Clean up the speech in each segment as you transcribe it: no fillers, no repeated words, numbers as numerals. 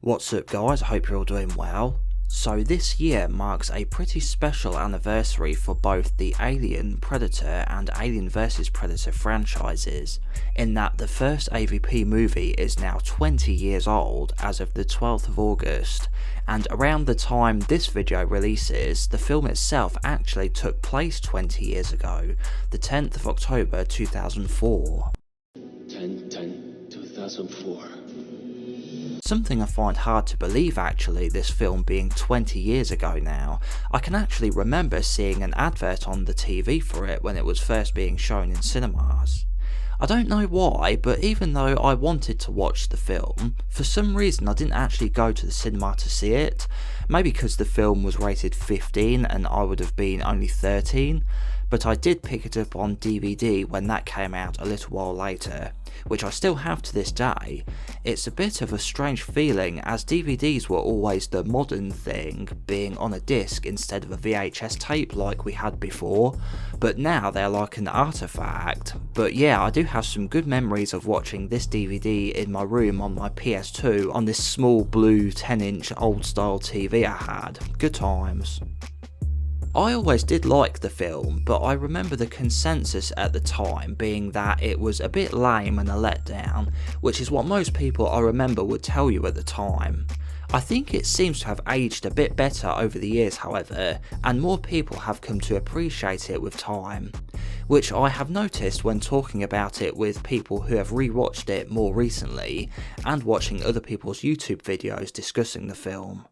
What's up guys, I hope you're all doing well. So this year marks a pretty special anniversary for both the Alien, Predator and Alien vs Predator franchises, in that the first AVP movie is now 20 years old as of the 12th of August, and around the time this video releases, the film itself actually took place 20 years ago, the 10th of October 2004. 10/10/2004. Something I find hard to believe actually, this film being 20 years ago now. I can actually remember seeing an advert on the TV for it when it was first being shown in cinemas. I don't know why, but even though I wanted to watch the film, for some reason I didn't actually go to the cinema to see it. Maybe because the film was rated 15 and I would have been only 13, but I did pick it up on DVD when that came out a little while later, which I still have to this day. It's a bit of a strange feeling, as DVDs were always the modern thing, being on a disc instead of a VHS tape like we had before, but now they're like an artifact. But yeah, I do have some good memories of watching this DVD in my room on my PS2 on this small blue 10-inch old style TV I had. Good times. I always did like the film, but I remember the consensus at the time being that it was a bit lame and a letdown, which is what most people I remember would tell you at the time. I think it seems to have aged a bit better over the years however, and more people have come to appreciate it with time, which I have noticed when talking about it with people who have rewatched it more recently, and watching other people's YouTube videos discussing the film.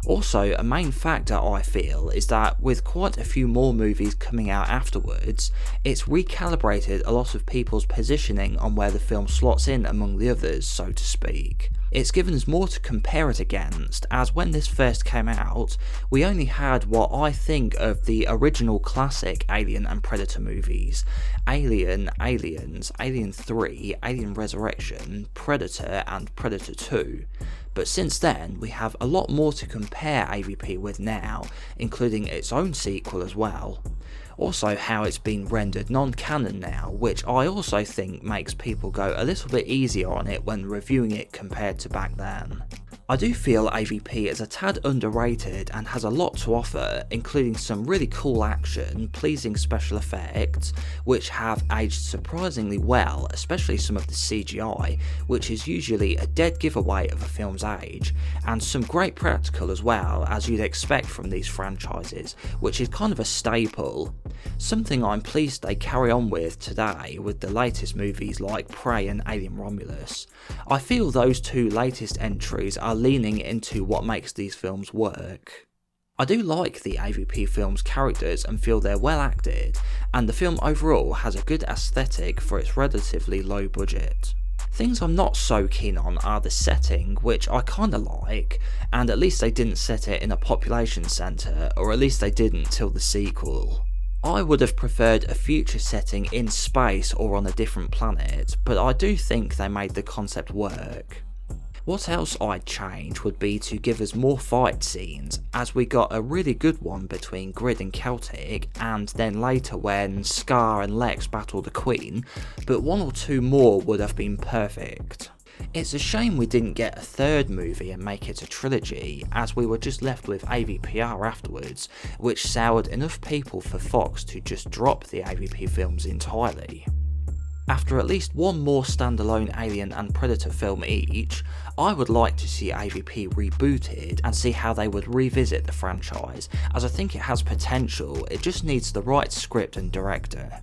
Also, a main factor I feel is that with quite a few more movies coming out afterwards, it's recalibrated a lot of people's positioning on where the film slots in among the others, so to speak. It's given us more to compare it against, as when this first came out, we only had what I think of the original classic Alien and Predator movies: Alien, Aliens, Alien 3, Alien Resurrection, Predator and Predator 2. But since then, we have a lot more to compare AVP with now, including its own sequel as well. Also how it's been rendered non-canon now, which I also think makes people go a little bit easier on it when reviewing it compared to back then. I do feel AVP is a tad underrated and has a lot to offer, including some really cool action, pleasing special effects, which have aged surprisingly well, especially some of the CGI, which is usually a dead giveaway of a film's age, and some great practical as well, as you'd expect from these franchises, which is kind of a staple. Something I'm pleased they carry on with today with the latest movies like Prey and Alien Romulus. I feel those two latest entries are leaning into what makes these films work. I do like the AVP film's characters and feel they're well acted, and the film overall has a good aesthetic for its relatively low budget. Things I'm not so keen on are the setting, which I kinda like, and at least they didn't set it in a population centre, or at least they didn't till the sequel. I would have preferred a future setting in space or on a different planet, but I do think they made the concept work. What else I'd change would be to give us more fight scenes, as we got a really good one between Grid and Celtic, and then later when Scar and Lex battle the Queen, but one or two more would have been perfect. It's a shame we didn't get a third movie and make it a trilogy, as we were just left with AVPR afterwards, which soured enough people for Fox to just drop the AVP films entirely. After at least one more standalone Alien and Predator film each, I would like to see AVP rebooted and see how they would revisit the franchise, as I think it has potential, it just needs the right script and director.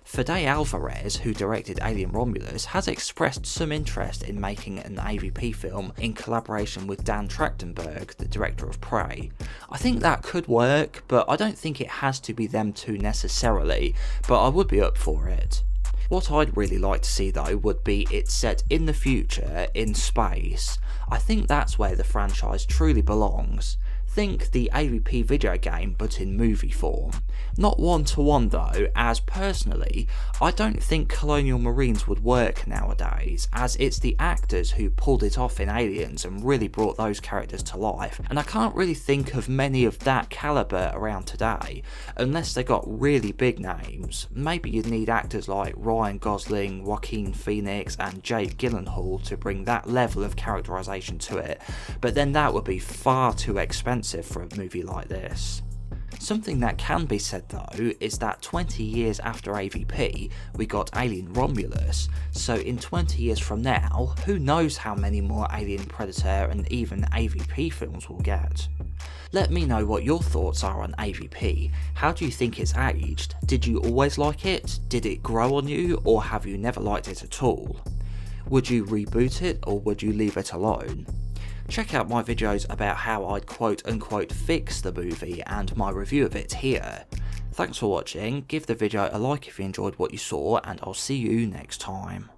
Fede Alvarez, who directed Alien Romulus, has expressed some interest in making an AVP film in collaboration with Dan Trachtenberg, the director of Prey. I think that could work, but I don't think it has to be them two necessarily, but I would be up for it. What I'd really like to see though would be it set in the future, in space. I think that's where the franchise truly belongs. think the AVP video game but in movie form. Not one-to-one though, as personally, I don't think Colonial Marines would work nowadays, as it's the actors who pulled it off in Aliens and really brought those characters to life, and I can't really think of many of that calibre around today, unless they got really big names. Maybe you'd need actors like Ryan Gosling, Joaquin Phoenix and Jake Gyllenhaal to bring that level of characterisation to it, but then that would be far too expensive for a movie like this. Something that can be said though is that 20 years after AVP we got Alien Romulus, so in 20 years from now, who knows how many more Alien, Predator and even AVP films we'll get. Let me know what your thoughts are on AVP. How do you think it's aged? Did you always like it? Did it grow on you, or have you never liked it at all? Would you reboot it or would you leave it alone? Check out my videos about how I'd quote unquote fix the movie and my review of it here. Thanks for watching, give the video a like if you enjoyed what you saw, and I'll see you next time.